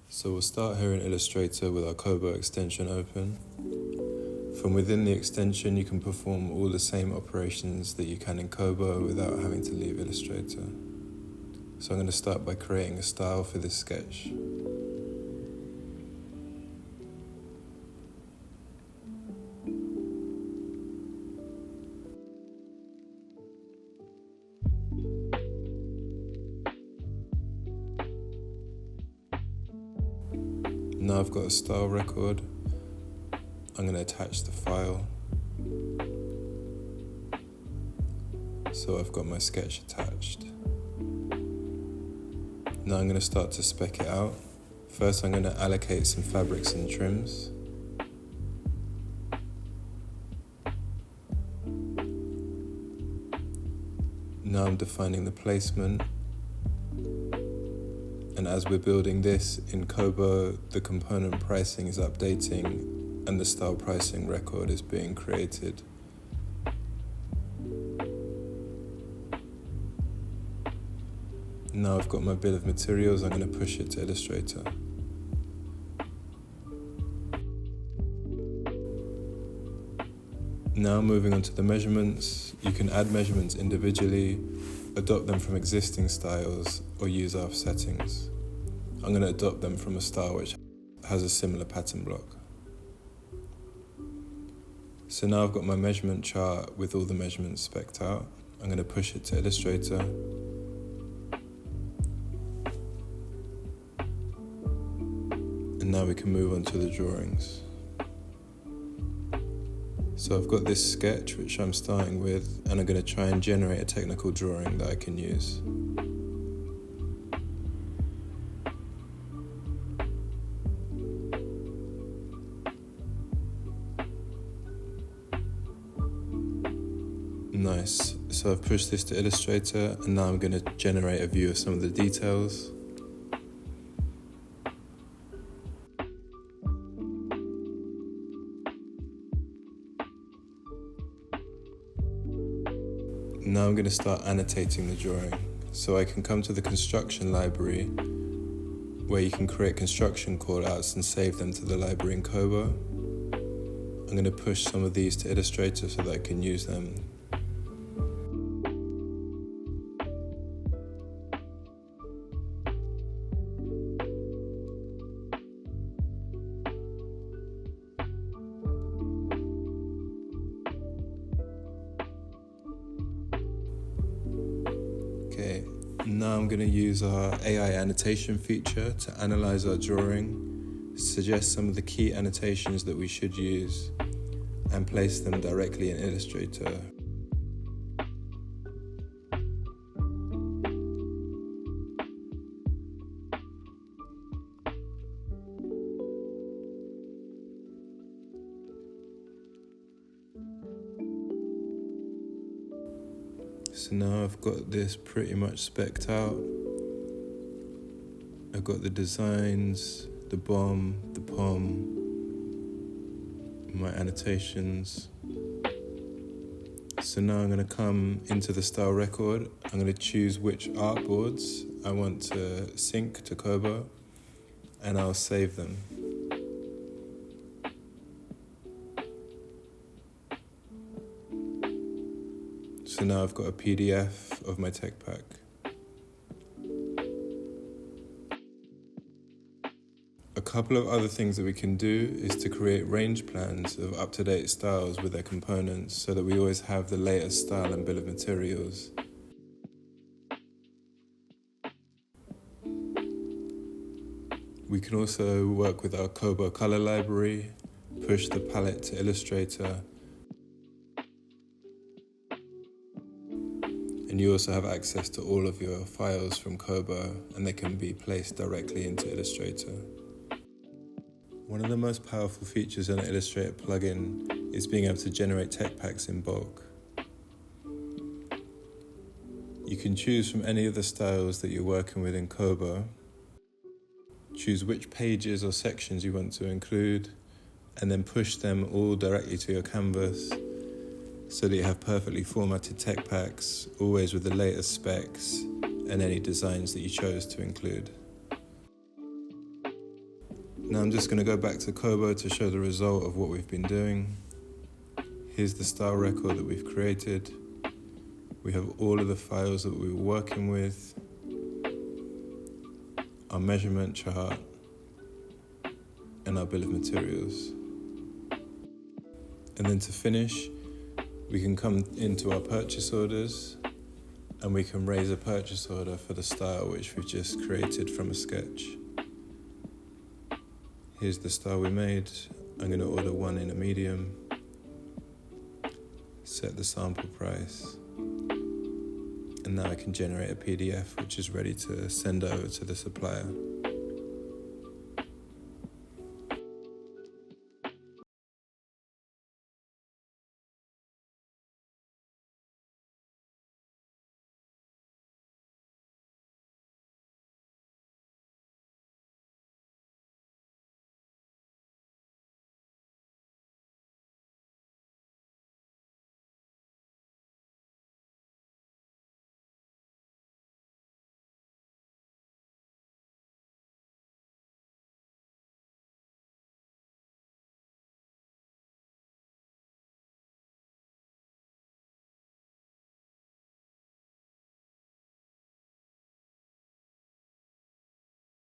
So we'll start here in Illustrator with our Kobo extension open. From within the extension, you can perform all the same operations that you can in Kobo without having to leave Illustrator. So I'm going to start by creating a style for this sketch. Now I've got a style record. I'm going to attach the file. So I've got my sketch attached. Now I'm going to start to spec it out. First I'm going to allocate some fabrics and trims. Now I'm defining the placement. And as we're building this in Kobo, the component pricing is updating and the style pricing record is being created. Now I've got my bill of materials, I'm going to push it to Illustrator. Now moving on to the measurements, you can add measurements individually, adopt them from existing styles, or use our settings. I'm going to adopt them from a style which has a similar pattern block. So now I've got my measurement chart with all the measurements spec'd out. I'm going to push it to Illustrator. And now we can move on to the drawings. So I've got this sketch which I'm starting with, and I'm going to try and generate a technical drawing that I can use. Nice. So I've pushed this to Illustrator, and now I'm going to generate a view of some of the details. Now I'm going to start annotating the drawing. So I can come to the construction library where you can create construction callouts and save them to the library in Kobo. I'm going to push some of these to Illustrator so that I can use them. Okay, now I'm going to use our AI Annotation Feature to analyze our drawing, suggest some of the key annotations that we should use, and place them directly in Illustrator. So now I've got this pretty much spec'd out. I've got the designs, the BOM, the POM, my annotations. So now I'm going to come into the style record. I'm going to choose which artboards I want to sync to Kobo, and I'll save them. So now I've got a PDF of my tech pack. A couple of other things that we can do is to create range plans of up-to-date styles with their components so that we always have the latest style and bill of materials. We can also work with our Kobo color library, push the palette to Illustrator, and you also have access to all of your files from Kobo, and they can be placed directly into Illustrator. One of the most powerful features in an Illustrator plugin is being able to generate tech packs in bulk. You can choose from any of the styles that you're working with in Kobo, choose which pages or sections you want to include, and then push them all directly to your canvas so that you have perfectly formatted tech packs, always with the latest specs and any designs that you chose to include. Now I'm just going to go back to Kobo to show the result of what we've been doing. Here's the style record that we've created. We have all of the files that we were working with, our measurement chart, and our bill of materials. And then to finish, we can come into our purchase orders and we can raise a purchase order for the style which we've just created from a sketch. Here's the style we made. I'm going to order one in a medium, set the sample price, and now I can generate a PDF which is ready to send over to the supplier.